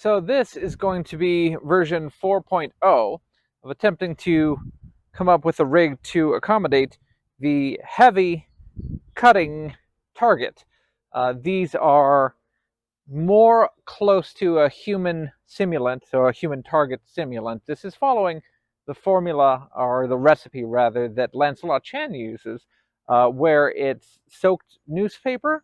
So this is going to be version 4.0 of attempting to come up with a rig to accommodate the heavy cutting target. These are more close to a human simulant, so a human target simulant. This is following the formula, or the recipe rather, that Lancelot Chan uses, where it's soaked newspaper,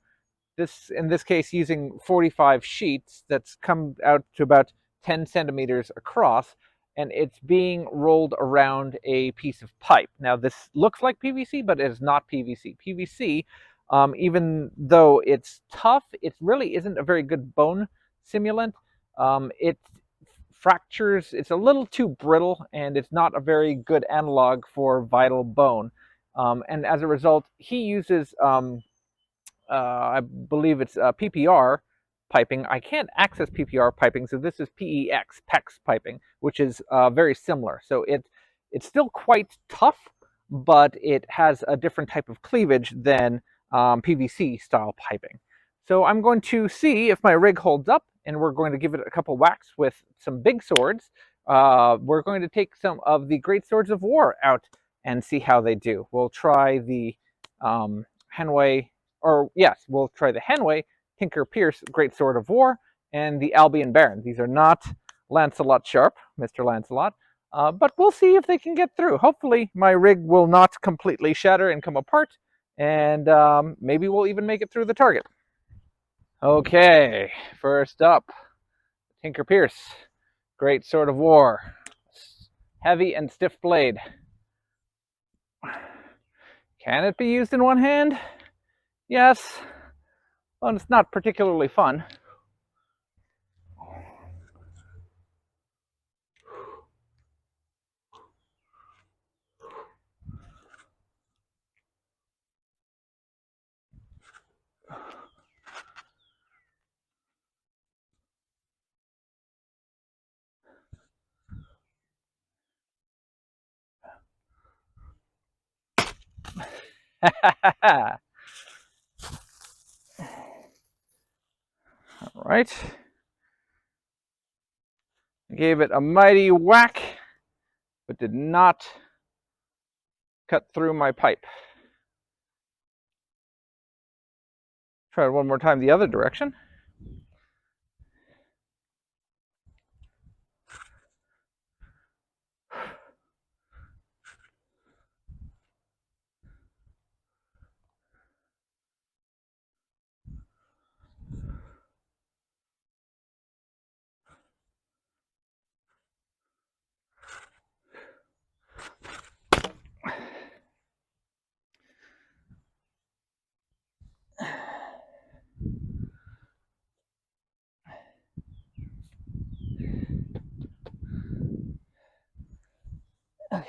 in this case using 45 sheets that's come out to about 10 centimeters across, and it's being rolled around a piece of pipe. Now this looks like PVC, but it is not PVC. PVC, even though it's tough, it really isn't a very good bone simulant. It fractures, it's a little too brittle, and it's not a very good analog for vital bone. And as a result, he uses I believe it's PPR piping. I can't access PPR piping, so this is PEX piping, which is very similar. So it's still quite tough, but it has a different type of cleavage than PVC style piping. So I'm going to see if my rig holds up, and we're going to give it a couple whacks with some big swords. We're going to take some of the great swords of war out and see how they do. We'll try the Henway, or yes, we'll try the Henway Tinker Pierce Great Sword of War and the Albion Baron. These are not Lancelot Sharp, Mr. Lancelot, but we'll see if they can get through. Hopefully my rig will not completely shatter and come apart, and maybe we'll even make it through the target. Okay, first up, Tinker Pierce Great Sword of War. Heavy and stiff blade. Can it be used in one hand? Yes. Well, it's not particularly fun. All right. Gave it a mighty whack, but did not cut through my pipe. Try it one more time the other direction. Okay.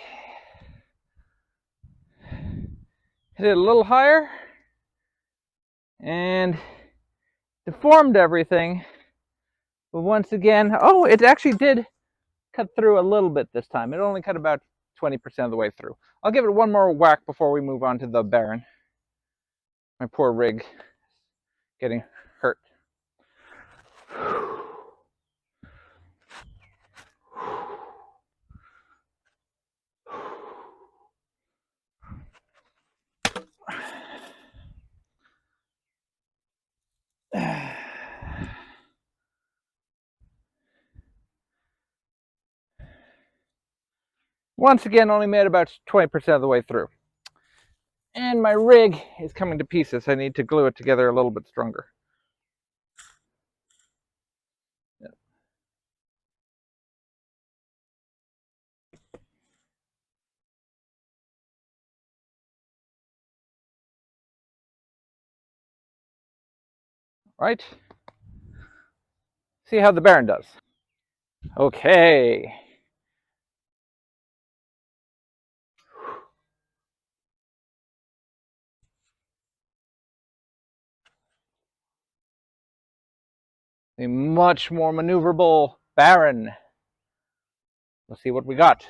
Hit it a little higher and deformed everything. But once again, oh, it actually did cut through a little bit this time. It only cut about 20% of the way through. I'll give it one more whack before we move on to the Baron. My poor rig getting hurt. Once again, only made about 20% of the way through. And my rig is coming to pieces. I need to glue it together a little bit stronger. Right? See how the Baron does. Okay. A much more maneuverable Baron. Let's see what we got.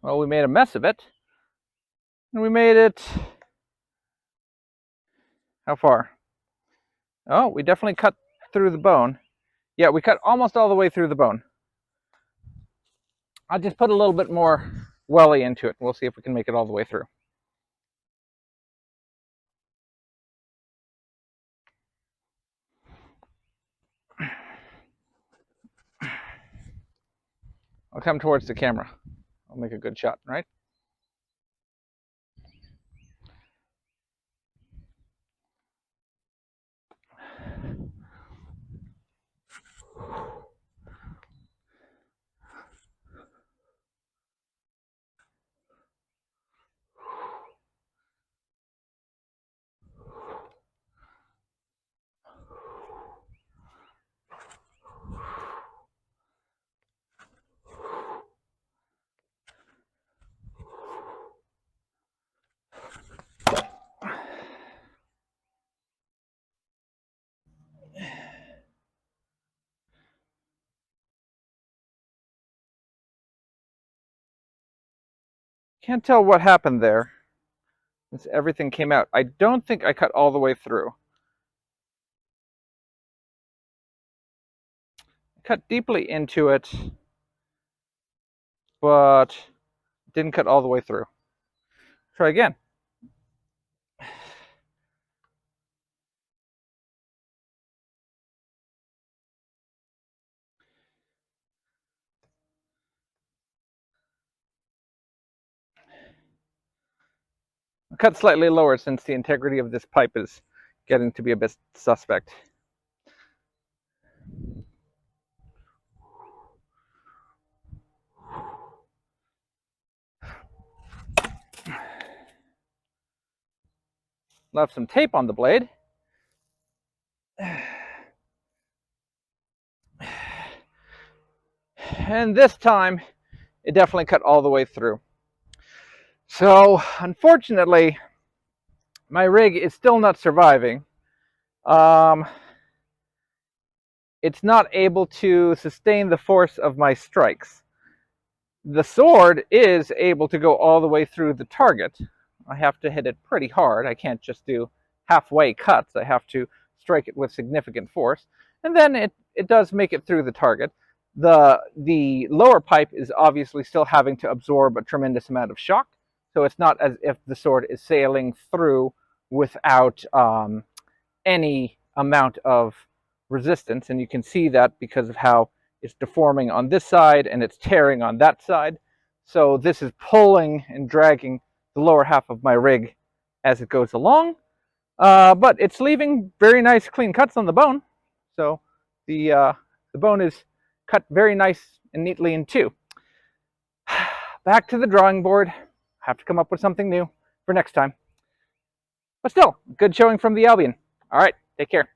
Well, we made a mess of it. And we made it... How far? Oh, we definitely cut through the bone. Yeah, we cut almost all the way through the bone. I'll just put a little bit more welly into it. We'll see if we can make it all the way through. I'll come towards the camera. I'll make a good shot, right? Can't tell what happened there, since everything came out. I don't think I cut all the way through. I cut deeply into it, but didn't cut all the way through. Try again. I'll cut slightly lower since the integrity of this pipe is getting to be a bit suspect. Left some tape on the blade. And this time, it definitely cut all the way through. So, unfortunately, my rig is still not surviving. It's not able to sustain the force of my strikes. The sword is able to go all the way through the target. I have to hit it pretty hard. I can't just do halfway cuts. I have to strike it with significant force. And then it does make it through the target. The lower pipe is obviously still having to absorb a tremendous amount of shock. So it's not as if the sword is sailing through without any amount of resistance. And you can see that because of how it's deforming on this side and it's tearing on that side. So this is pulling and dragging the lower half of my rig as it goes along. But it's leaving very nice clean cuts on the bone. So the bone is cut very nice and neatly in two. Back to the drawing board. Have to come up with something new for next time. But still, good showing from the Albion. All right, take care.